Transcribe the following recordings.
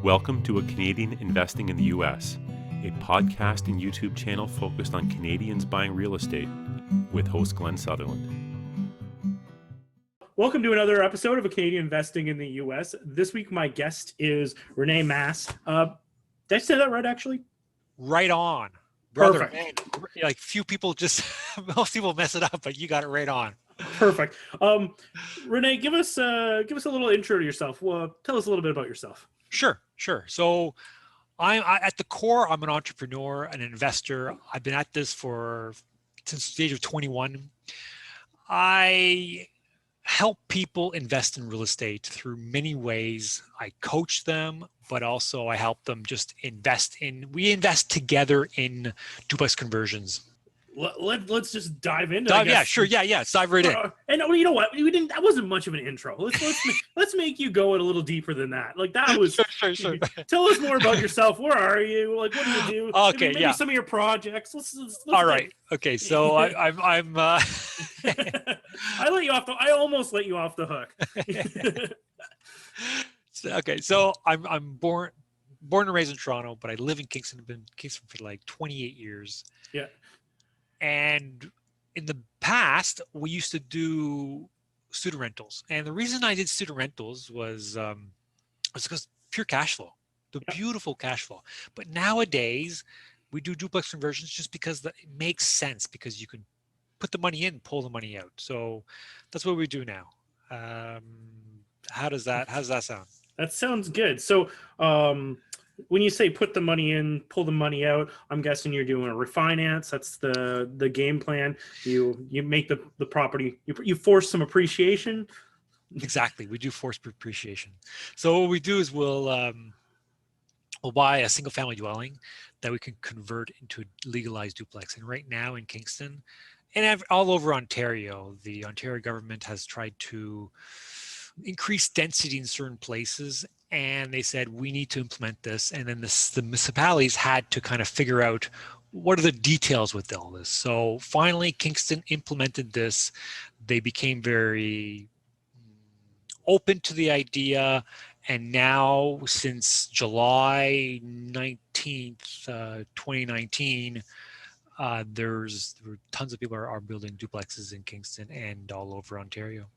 Welcome to A Canadian Investing in the U.S., a podcast and YouTube channel focused on Canadians buying real estate with host Glenn Sutherland. Welcome to another episode of A Canadian Investing in the U.S. This week, my guest is Rene Masse. Did I say that right, actually? Right on, brother. Perfect. Man, like few people most people mess it up, but you got it right on. Perfect. Rene, give us a little intro to yourself. Well, tell us a little bit about yourself. Sure. So at the core, I'm an entrepreneur, an investor. I've been at this since the age of 21. I help people invest in real estate through many ways. I coach them, but also I help them just we invest together in duplex conversions. Let's just dive into it. Yeah, sure. Yeah. Let's dive right in. And you know what? We didn't. That wasn't much of an intro. Let's make you go a little deeper than that. Like that was. Sure. Tell us more about yourself. Where are you? Like, what do you do? Okay, maybe some of your projects. Let's all right. Okay, so I'm. I almost let you off the hook. Okay, so I'm born and raised in Toronto, but I live in Kingston. I've been in Kingston for like 28 years. Yeah. And in the past, we used to do student rentals. And the reason I did student rentals was because pure cash flow, beautiful cash flow. But nowadays, we do duplex conversions just because it makes sense, because you can put the money in, pull the money out. So that's what we do now. How does that sound? That sounds good. So when you say put the money in, pull the money out, I'm guessing you're doing a refinance. That's the game plan. You make the property, you force some appreciation. Exactly. We do force appreciation. So what we do is we'll buy a single family dwelling that we can convert into a legalized duplex. And right now in Kingston and all over Ontario, the Ontario government has tried to increase density in certain places. And they said, we need to implement this. And then the municipalities had to kind of figure out what are the details with all this. So finally, Kingston implemented this. They became very open to the idea. And now, since July 19th, 2019, there's tons of people are building duplexes in Kingston and all over Ontario.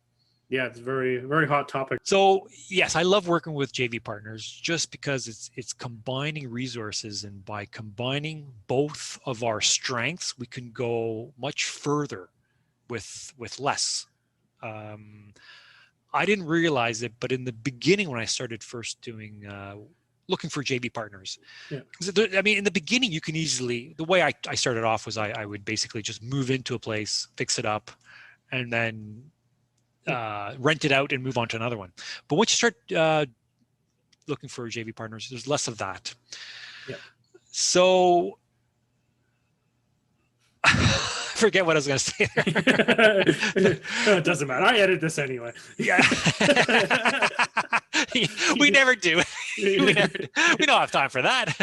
Yeah, it's a very, very hot topic. So yes, I love working with JV partners just because it's combining resources, and by combining both of our strengths, we can go much further with less. I didn't realize it, but in the beginning, when I started first doing looking for JV partners, I mean, in the beginning, you can easily, the way I started off was I would basically just move into a place, fix it up, and then rent it out and move on to another one. But once you start looking for JV partners, there's less of that. Yeah. So forget what I was going to say there. No, it doesn't matter. I edit this anyway. Yeah. We never do. We don't have time for that.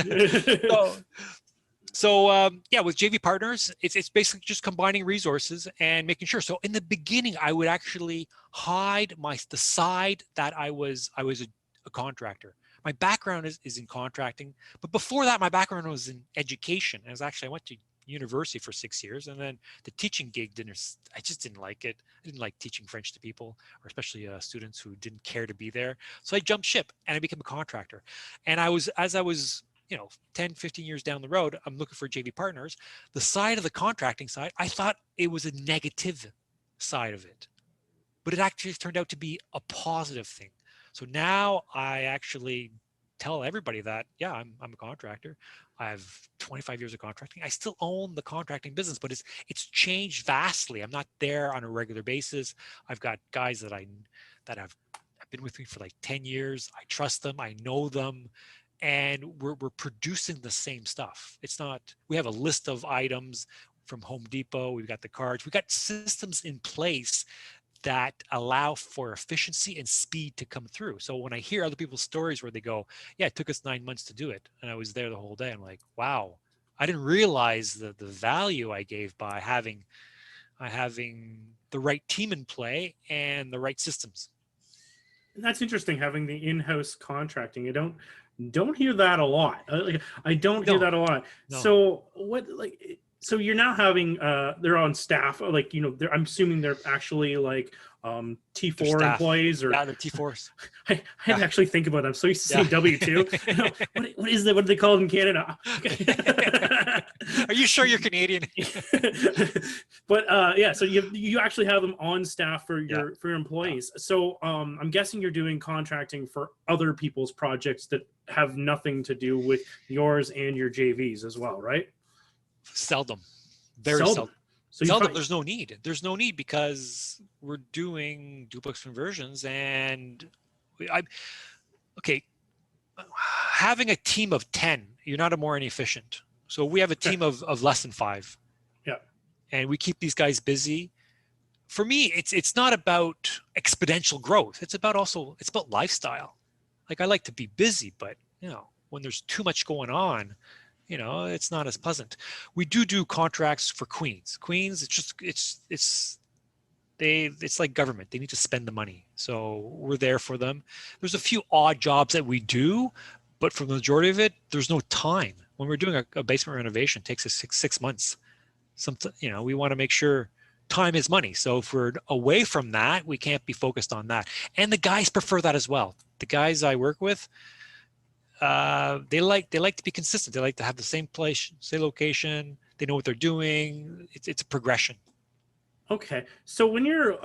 So with JV partners, it's basically just combining resources and making sure. So in the beginning, I would actually hide the side that I was a contractor. My background is in contracting, but before that, my background was in education. I went to university for 6 years, and then the teaching gig I just didn't like it. I didn't like teaching French to people, or especially students who didn't care to be there. So I jumped ship and I became a contractor. And as I was 10, 15 years down the road, I'm looking for JV partners. The side of the contracting side, I thought it was a negative side of it, but it actually turned out to be a positive thing. So now I actually tell everybody that, yeah, I'm a contractor. I have 25 years of contracting. I still own the contracting business, but it's changed vastly. I'm not there on a regular basis. I've got guys that have been with me for like 10 years. I trust them. I know them. And we're producing the same stuff. It's not, we have a list of items from Home Depot. We've got the cards. We've got systems in place that allow for efficiency and speed to come through. So when I hear other people's stories where they go, yeah, it took us 9 months to do it, and I was there the whole day, I'm like, wow, I didn't realize the value I gave by having the right team in play and the right systems. That's interesting, having the in-house contracting. I don't hear that a lot. I don't hear No, that a lot. no, So so you're now having they're on staff, like, I'm assuming they're actually like their T4 staff. employees, or Yeah, their T4s. I had Yeah, to actually think about it. I'm so used to yeah. saying W2. What is that? What do they call it in Canada? Are you sure you're Canadian? But yeah, so you actually have them on staff for Yeah, your yeah. employees. So I'm guessing you're doing contracting for other people's projects that have nothing to do with yours and your JVs as well, right? Seldom, very Seldom. seldom. So you Seldom. find, There's no need. There's no need because we're doing duplex conversions, and I okay. Having a team of 10, you're not more inefficient. So we have a okay. team of less than 5, Yeah. and we keep these guys busy. For me, it's not about exponential growth. It's about lifestyle. Like, I like to be busy, but when there's too much going on, it's not as pleasant. We do contracts for Queens. Queens, it's like government. They need to spend the money. So we're there for them. There's a few odd jobs that we do, but for the majority of it, there's no time. When we're doing a basement renovation, it takes us six months. We want to make sure time is money. So if we're away from that, we can't be focused on that. And the guys prefer that as well. The guys I work with, they like to be consistent. They like to have the same place, same location. They know what they're doing. It's a progression. Okay. So when you're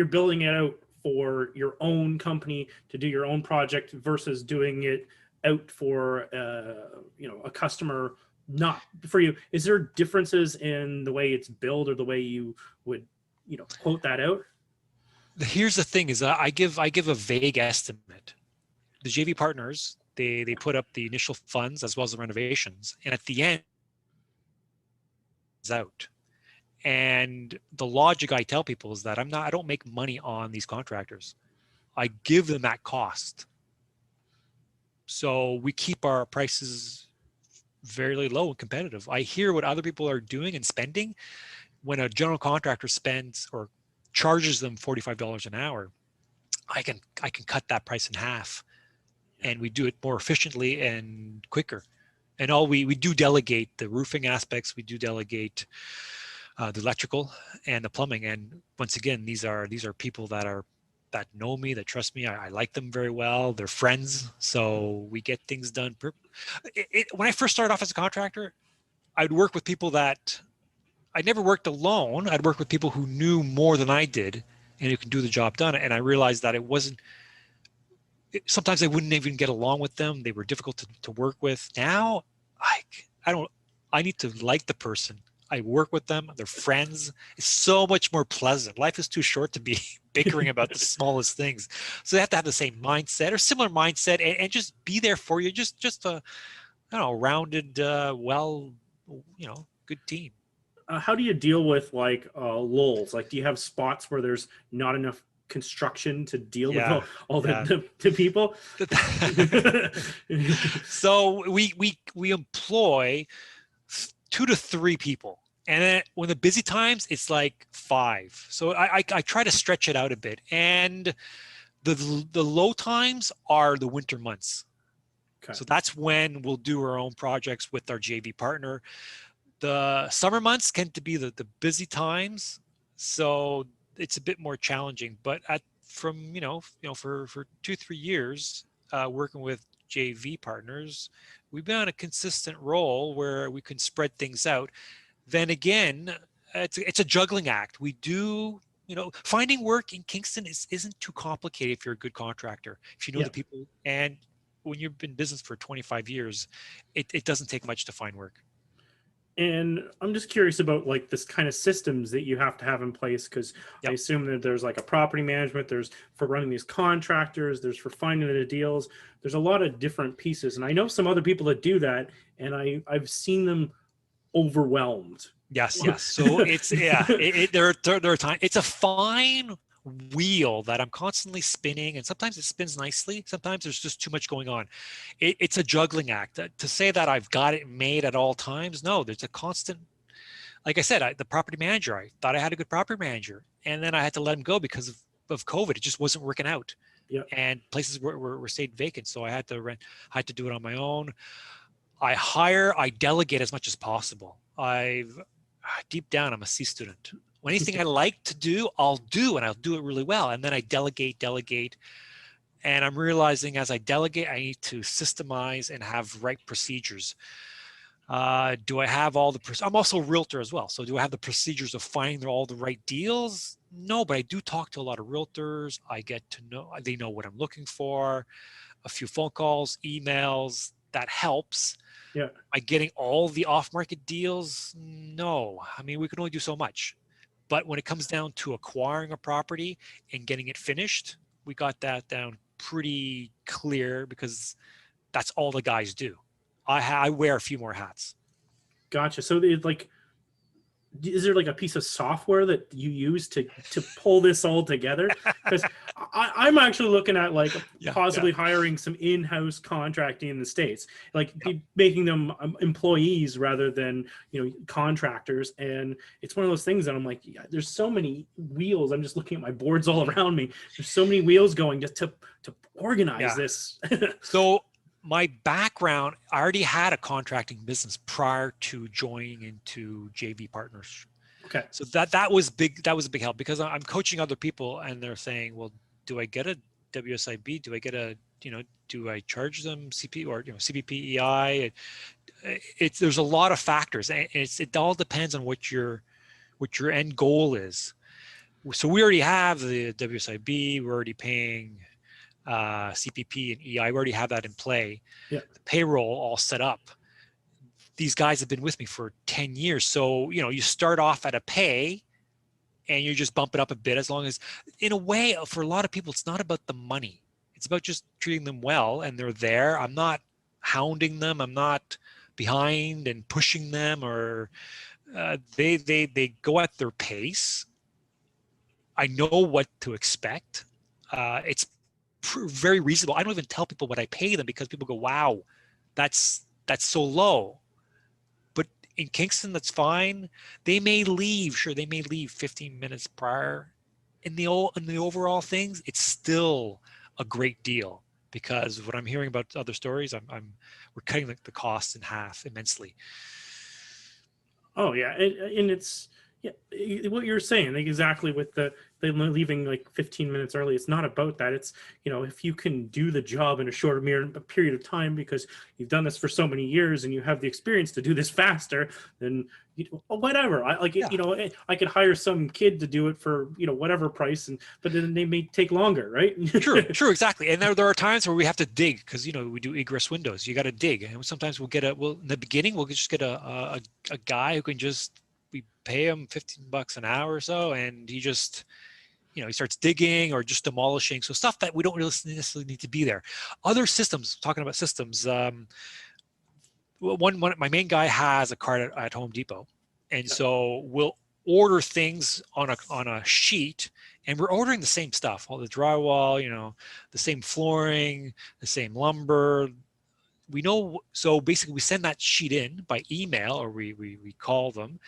building it out for your own company to do your own project versus doing it out for a customer, not for you, is there differences in the way it's billed or the way you would quote that out? Here's the thing: is I give a vague estimate. The JV partners, they put up the initial funds as well as the renovations, and at the end, it's out. And the logic I tell people is that I don't make money on these contractors. I give them that cost. So we keep our prices very low and competitive. I hear what other people are doing and spending. When a general contractor spends or charges them $45 an hour, I can cut that price in half, and we do it more efficiently and quicker. And we do delegate the roofing aspects. We do delegate the electrical and the plumbing. And once again, these are people that know me, that trust me. I like them very well. They're friends, so we get things done. When I first started off as a contractor, I'd work with people that I never worked alone. I'd work with people who knew more than I did and who can do the job done. And I realized that sometimes I wouldn't even get along with them. They were difficult to work with. Now, I need to like the person. I work with them. They're friends. It's so much more pleasant. Life is too short to be bickering about the smallest things. So they have to have the same mindset or similar mindset and just be there for you. Just a, rounded, good team. How do you deal with lulls? Like, do you have spots where there's not enough construction to deal with all the people? So we employ 2 to 3 people, and then when the busy times, it's like 5. So I try to stretch it out a bit, and the low times are the winter months. Okay. So that's when we'll do our own projects with our JV partner. The summer months tend to be the busy times, so it's a bit more challenging. But for 2-3 years working with JV partners, we've been on a consistent roll where we can spread things out. Then again, it's a juggling act. We do, finding work in Kingston isn't too complicated if you're a good contractor, if you know the people. And when you've been in business for 25 years, it doesn't take much to find work. And I'm just curious about this kind of systems that you have to have in place, because I assume that there's a property management, there's for running these contractors, there's for finding the deals. There's a lot of different pieces. And I know some other people that do that, and I've seen them overwhelmed. Yes. So there are times it's a fine wheel that I'm constantly spinning, and sometimes it spins nicely. Sometimes there's just too much going on. It's a juggling act. To say that I've got it made at all times, no, there's a constant. Like I said, the property manager, I thought I had a good property manager, and then I had to let him go because of of COVID, it just wasn't working out. Yeah. And places were stayed vacant. So I had to do it on my own. I delegate as much as possible. Deep down, I'm a C student. Anything I like to do, I'll do, and I'll do it really well. And then I delegate. And I'm realizing as I delegate, I need to systemize and have right procedures. Do I have all I'm also a realtor as well. So do I have the procedures of finding all the right deals? No, but I do talk to a lot of realtors. I get to know, they know what I'm looking for, a few phone calls, emails, that helps. Yeah. Am I getting all the off-market deals? No. I mean, we can only do so much. But when it comes down to acquiring a property and getting it finished, we got that down pretty clear because that's all the guys do. I wear a few more hats. Gotcha. So is there like a piece of software that you use to pull this all together? Because I'm actually looking at possibly hiring some in-house contracting in the States, making them employees rather than contractors. And it's one of those things that I'm like, yeah, there's so many wheels. I'm just looking at my boards all around me. There's so many wheels going just to organize this. So my background, I already had a contracting business prior to joining into JV Partners. Okay. So that was big. That was a big help because I'm coaching other people and they're saying, well, do I get a WSIB? Do I get do I charge them CP or CBPEI? There's a lot of factors, and it all depends on what your end goal is. So we already have the WSIB. We're already paying CPP and EI. We already have that in play. Yeah. The payroll all set up. These guys have been with me for 10 years. So, you start off at a pay and you just bump it up a bit, as long as, in a way, for a lot of people, it's not about the money. It's about just treating them well, and they're there. I'm not hounding them. I'm not behind and pushing them, or they go at their pace. I know what to expect. It's very reasonable. I don't even tell people what I pay them because people go, wow, that's so low. But in Kingston, that's fine. They may leave. Sure, they may leave 15 minutes prior. In the overall things, it's still a great deal, because what I'm hearing about other stories, we're cutting the costs in half immensely. Oh yeah, and it's what you're saying exactly with the leaving 15 minutes early. It's not about that. It's if you can do the job in a shorter period of time because you've done this for so many years and you have the experience to do this faster, then whatever. I could hire some kid to do it for whatever price, but then they may take longer, right? True, exactly. And there are times where we have to dig because we do egress windows. You got to dig, and sometimes in the beginning we'll just get a guy who can we pay him $15 an hour or so, and he just he starts digging or just demolishing. So stuff that we don't really necessarily need to be there. Other systems, talking about systems, my main guy has a card at Home Depot, and so we'll order things on a sheet, and we're ordering the same stuff, all the drywall, the same flooring, the same lumber. We know, so basically we send that sheet in by email, or we call them,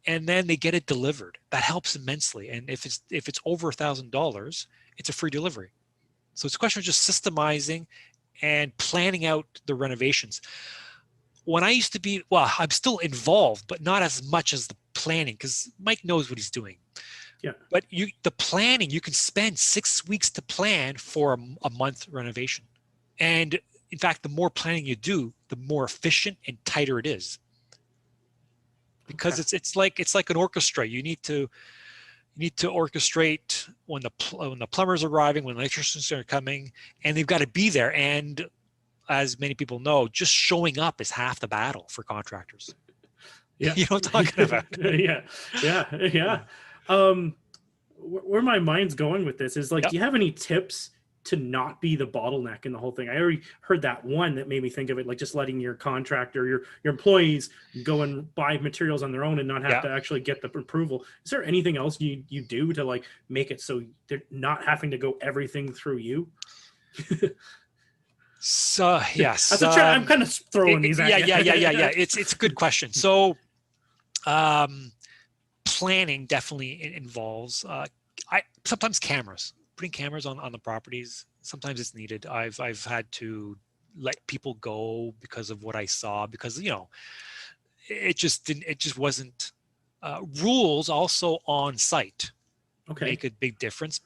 and then they get it delivered. That helps immensely. And if it's over $1,000, it's a free delivery. So it's a question of just systemizing and planning out the renovations. When I used to be, I'm still involved, but not as much as the planning, because Mike knows what he's doing. Yeah. But the planning, you can spend 6 weeks to plan for a month renovation. And in fact, the more planning you do, the more efficient and tighter it is. Because it's like an orchestra. You need to orchestrate when the plumbers are arriving, when the electricians are coming, and they've got to be there. And as many people know, just showing up is half the battle for contractors. Yeah, you know what I'm talking about. yeah. Where my mind's going with this is do you have any tips to not be the bottleneck in the whole thing? I already heard that one that made me think of it, just letting your contractor, your employees go and buy materials on their own and not have to actually get the approval. Is there anything else you do to make it so they're not having to go everything through you? So yes, I'm kind of throwing these at you. Yeah. It's a good question. So planning definitely involves sometimes cameras. putting cameras on the properties, sometimes it's needed. I've had to let people go because of what I saw, because it just wasn't. Rules also on site Okay. make a big difference.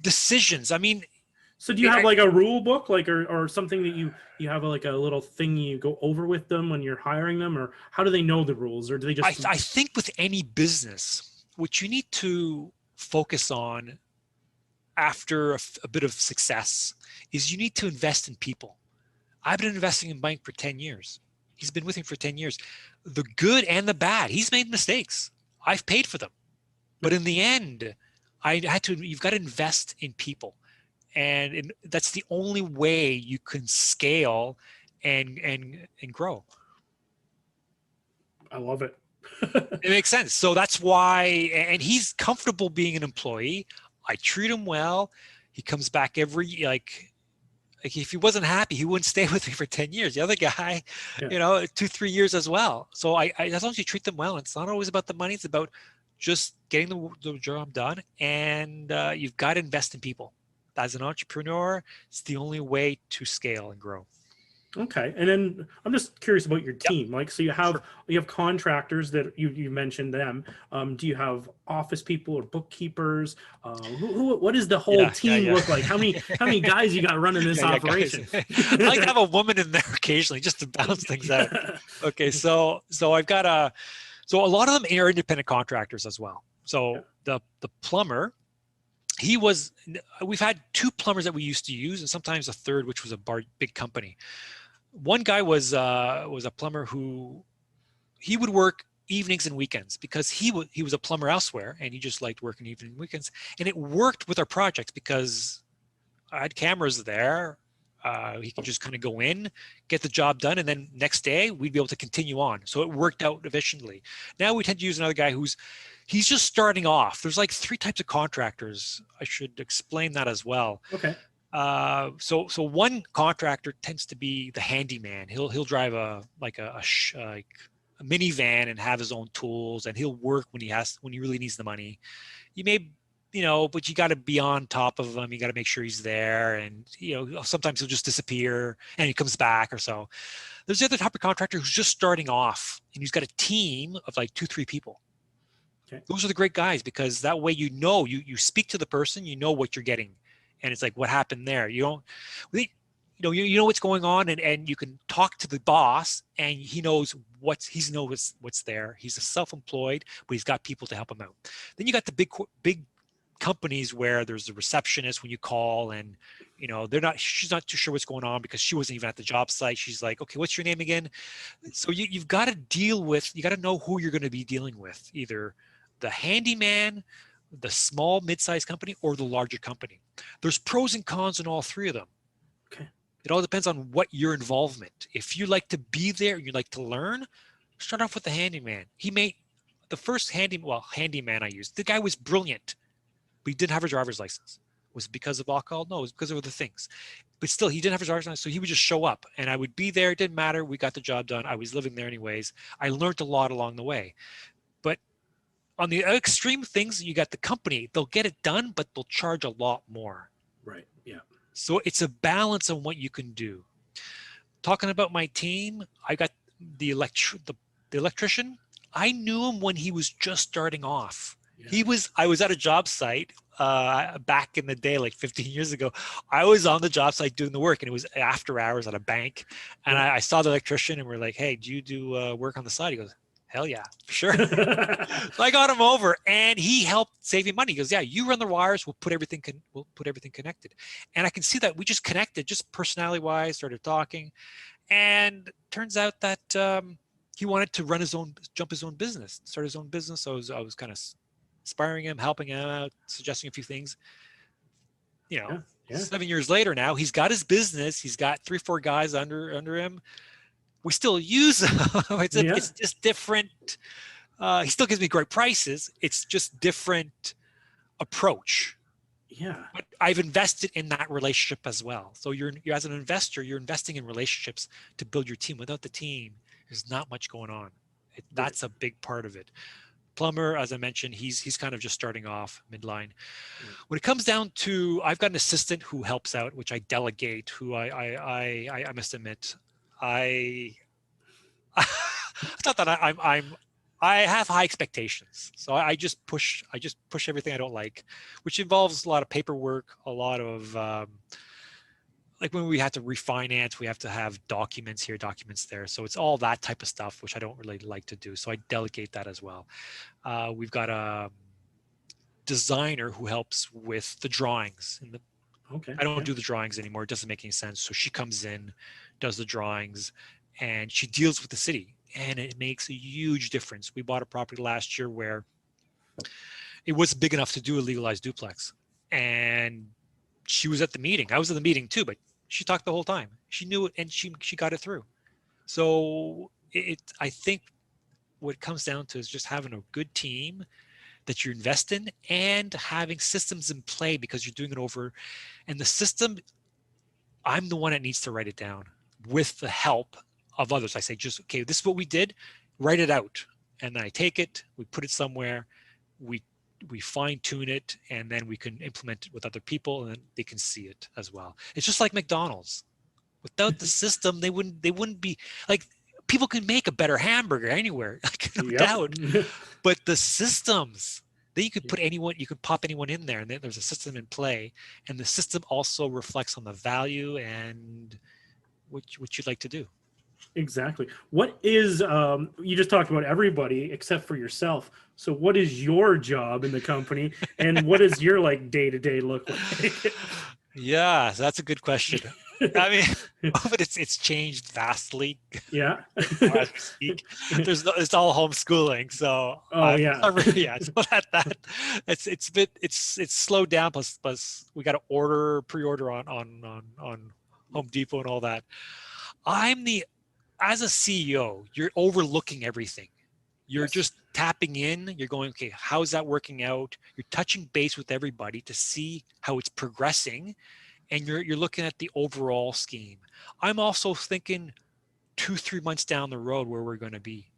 Decisions. I mean, So do you have like a rule book, like, or something that you have like a little thing you go over with them when you're hiring them, or how do they know the rules, or do they just? I think with any business, what you need to focus on after a bit of success is you need to invest in people. I've been investing in Mike for 10 years. He's been with me for 10 years. The good and the bad. He's made mistakes. I've paid for them. But in the end, you've got to invest in people. And that's the only way you can scale and grow. I love it. It makes sense. So that's why, and he's comfortable being an employee. I treat him well. He comes back like if he wasn't happy, he wouldn't stay with me for 10 years. The other guy, 2-3 years as well. So I as long as you treat them well, it's not always about the money. It's about just getting the job done. And you've got to invest in people. As an entrepreneur, it's the only way to scale and grow. Okay, and then I'm just curious about your team. Like, so you have contractors that you mentioned them. Do you have office people or bookkeepers? What does the whole team look like? How many guys you got running this operation? I like to have a woman in there occasionally just to balance things out. Okay, so I've got a lot of them are independent contractors as well. So the plumber. We've had 2 plumbers that we used to use, and sometimes a third, which was a big company. One guy was a plumber who he would work evenings and weekends because he was a plumber elsewhere, and he just liked working evening and weekends. And it worked with our projects because I had cameras there. He could just kind of go in, get the job done, and then next day we'd be able to continue on. So it worked out efficiently. Now we tend to use another guy he's just starting off. There's like 3 types of contractors. I should explain that as well. Okay. So one contractor tends to be the handyman. He'll drive a minivan and have his own tools, and he'll work when he really needs the money. You may, but you got to be on top of him. You got to make sure he's there, and sometimes he'll just disappear and he comes back or so. There's the other type of contractor who's just starting off, and he's got a team of like 2-3 people. Okay. Those are the great guys because that way you speak to the person, you know what you're getting, and it's like what happened there. You know what's going on, and you can talk to the boss, and he knows what's there. He's a self-employed, but he's got people to help him out. Then you got the big companies where there's a receptionist when you call, and she's not too sure what's going on because she wasn't even at the job site. She's like, okay, what's your name again? So you've got to know who you're going to be dealing with, either the handyman, the small mid-sized company, or the larger company. There's pros and cons in all 3 of them. Okay. It all depends on what your involvement. If you like to be there, you like to learn, start off with the handyman. The first handyman I used, the guy was brilliant, but he didn't have a driver's license. Was it because of alcohol? No, it was because of other things. But still, he didn't have a driver's license, so he would just show up, and I would be there. It didn't matter. We got the job done. I was living there anyways. I learned a lot along the way. But on the extreme things, you got the company. They'll get it done, but they'll charge a lot more. Right. Yeah. So it's a balance on what you can do. Talking about my team, I got the electrician. I knew him when he was just starting off. Yeah. I was at a job site back in the day, like 15 years ago. I was on the job site doing the work, and it was after hours at a bank. And I saw the electrician, and we're like, hey, do you do work on the side? He goes, hell yeah, for sure. So I got him over, and he helped save me money. He goes, yeah, you run the wires. We'll put everything connected. And I can see that we just connected, just personality wise, started talking. And turns out that he wanted to jump his own business, start his own business. So I was kind of inspiring him, helping him out, suggesting a few things. 7 years later now, he's got his business. He's got 3-4 guys under him. We still use them. It's just different. He still gives me great prices. It's just different approach. Yeah. But I've invested in that relationship as well. So you're as an investor, you're investing in relationships to build your team. Without the team, there's not much going on. That's a big part of it. Plumber, as I mentioned, he's kind of just starting off midline. When it comes down to, I've got an assistant who helps out, which I delegate, who I must admit, I it's not that I have high expectations, so I just push everything I don't like, which involves a lot of paperwork, a lot of like when we have to refinance, we have to have documents here, documents there. So it's all that type of stuff, which I don't really like to do. So I delegate that as well. We've got a designer who helps with the drawings. Okay. I don't do the drawings anymore. It doesn't make any sense. So she comes in, does the drawings, and she deals with the city. And it makes a huge difference. We bought a property last year where it wasn't big enough to do a legalized duplex. And she was at the meeting. I was at the meeting too, but she talked the whole time. She knew it, and she got it through. So I think what it comes down to is just having a good team that you invest in and having systems in play, because you're doing it over. And the system, I'm the one that needs to write it down with the help of others. I say, just, okay, this is what we did, write it out. And then I take it, we put it somewhere, we fine tune it, and then we can implement it with other people, and then they can see it as well. It's just like McDonald's. Without the system, they wouldn't be like, people can make a better hamburger anywhere, like, no doubt. But the systems, then you could put anyone, you could pop anyone in there, and then there's a system in play, and the system also reflects on the value and what you'd like to do. Exactly. What is, you just talked about everybody except for yourself. So what is your job in the company, and what does your like day-to-day look like? Yeah, so that's a good question. I mean, but it's changed vastly. Yeah. As we speak. It's all homeschooling. So yeah. So that it's slowed down. Plus we got to pre-order on Home Depot and all that. As a CEO, you're overlooking everything. You're just tapping in. You're going, okay, how's that working out? You're touching base with everybody to see how it's progressing, and you're looking at the overall scheme. I'm also thinking 2-3 months down the road where we're going to be,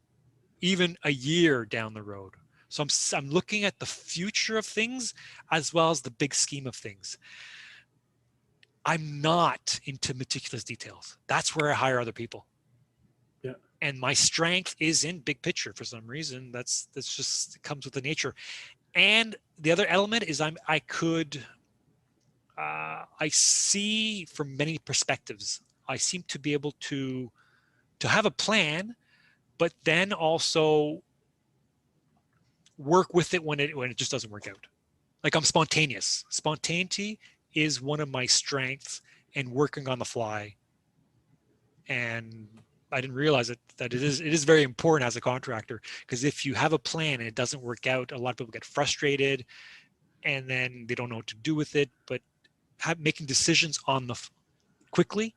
even a year down the road. So I'm looking at the future of things as well as the big scheme of things. I'm not into meticulous details. That's where I hire other people. And my strength is in big picture for some reason. That's just, it comes with the nature. And the other element is I see from many perspectives. I seem to be able to have a plan, but then also work with it when it just doesn't work out. Like, I'm spontaneous. Spontaneity is one of my strengths, and working on the fly. And I didn't realize that it is very important as a contractor, because if you have a plan and it doesn't work out, a lot of people get frustrated, and then they don't know what to do with it. But making decisions quickly,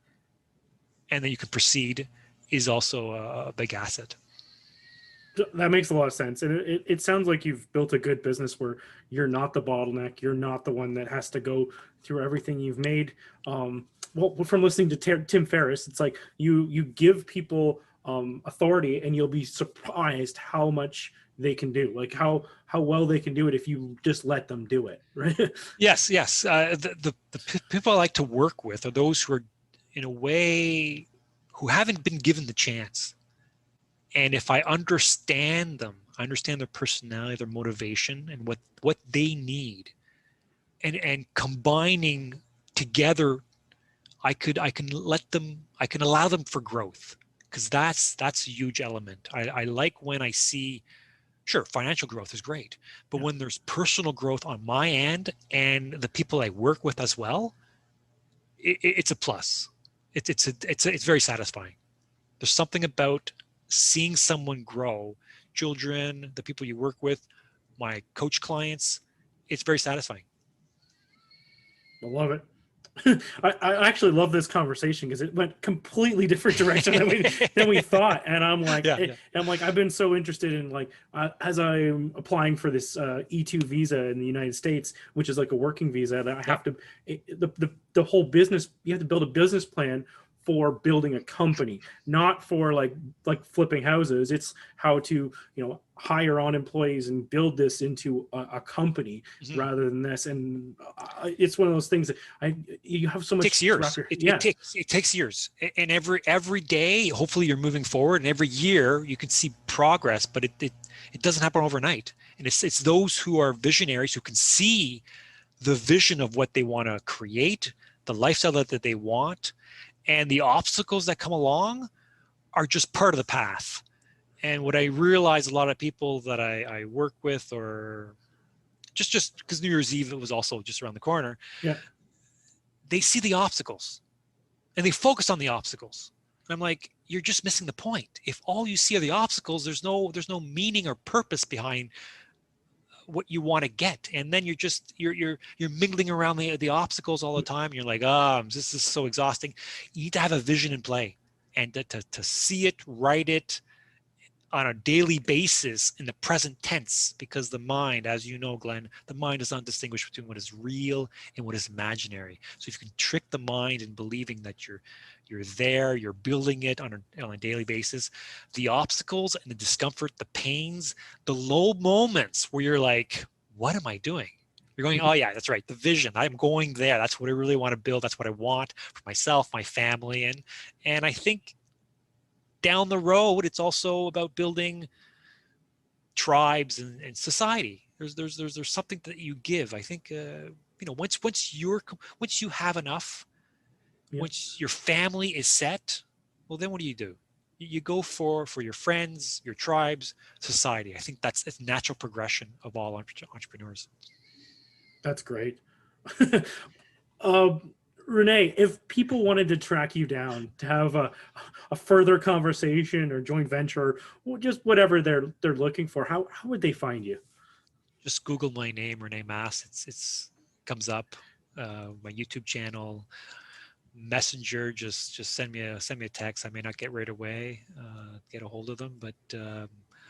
and then you can proceed, is also a big asset. That makes a lot of sense. And it sounds like you've built a good business where you're not the bottleneck. You're not the one that has to go through everything you've made. Well, from listening to Tim Ferriss, it's like you give people authority, and you'll be surprised how much they can do, like how well they can do it if you just let them do it, right? Yes. The people I like to work with are those who are, in a way, who haven't been given the chance. And if I understand them, I understand their personality, their motivation, and what they need, and combining together, I can allow them for growth, because that's a huge element. I like when I see, sure, financial growth is great, but when there's personal growth on my end and the people I work with as well, it's a plus. It's very satisfying. There's something about seeing someone grow, children, the people you work with, my coach clients, it's very satisfying. I love it. I actually love this conversation because it went completely different direction than we thought. And I'm like, I've been so interested in, like, as I'm applying for this E2 visa in the United States, which is like a working visa, that I have to, the whole business, you have to build a business plan for building a company, not for like flipping houses. It's how to, hire on employees and build this into a company rather than this. And it's one of those things that you have so much. It takes years. It takes years. And every day, hopefully you're moving forward, and every year you can see progress, but it doesn't happen overnight. And it's those who are visionaries who can see the vision of what they want to create, the lifestyle that they want, and the obstacles that come along are just part of the path. And what I realize, a lot of people that I work with, or just because New Year's Eve, it was also just around the corner, they see the obstacles and they focus on the obstacles. And I'm like, you're just missing the point. If all you see are the obstacles, there's no meaning or purpose behind what you want to get. And then you're mingling around the obstacles all the time. You're like, this is so exhausting. You need to have a vision in play, and to see it, write it on a daily basis in the present tense, because the mind, as you know, Glenn, the mind does not distinguish between what is real and what is imaginary. So if you can trick the mind in believing that you're there, you're building it on a daily basis, the obstacles and the discomfort, the pains, the low moments where you're like, what am I doing? You're going, oh yeah, that's right. The vision, I'm going there. That's what I really want to build. That's what I want for myself, my family. And I think down the road, it's also about building tribes and society. There's something that you give. I think once you have enough, once your family is set, well, then what do? You go for your friends, your tribes, society. I think it's natural progression of all entrepreneurs. That's great. Rene, if people wanted to track you down to have a further conversation or joint venture, or just whatever they're looking for, how would they find you? Just Google my name, Rene Masse. It's comes up. My YouTube channel, Messenger. Just send me a text. I may not get right away, get a hold of them, but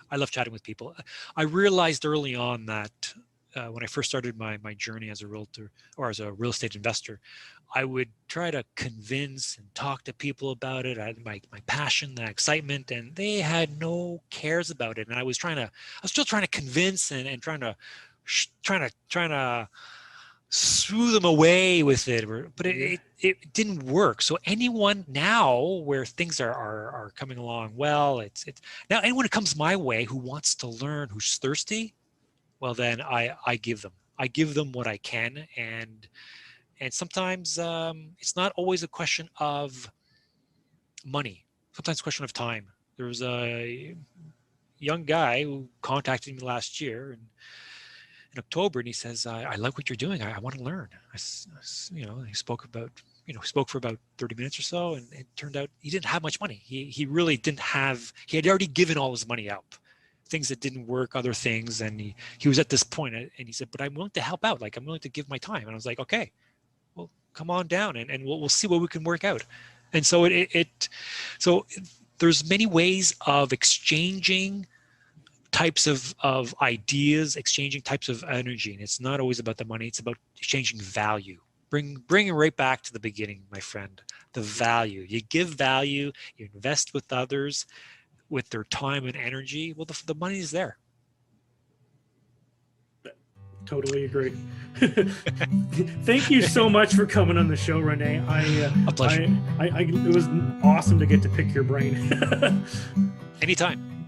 I love chatting with people. I realized early on that when I first started my journey as a realtor or as a real estate investor, I would try to convince and talk to people about it. I had my passion, the excitement, and they had no cares about it. And I was still trying to convince and trying to smooth them away with it, but it didn't work. So anyone now where things are coming along well, it's now anyone who comes my way who wants to learn, who's thirsty, well, then I give them what I can. And sometimes it's not always a question of money. Sometimes it's a question of time. There was a young guy who contacted me last year in October, and he says, I like what you're doing. I want to learn. He spoke for about 30 minutes or so, and it turned out he didn't have much money. He really didn't have, he had already given all his money out. Things that didn't work, other things. And he was at this point, and he said, but I'm willing to help out. Like, I'm willing to give my time. And I was like, okay, well, come on down and we'll see what we can work out. And so so there's many ways of exchanging types of ideas, exchanging types of energy. And it's not always about the money. It's about exchanging value. Bring it right back to the beginning, my friend, the value. You give value, you invest with others, with their time and energy, well, the money is there. Totally agree. Thank you so much for coming on the show, Rene. A pleasure. It was awesome to get to pick your brain. Anytime.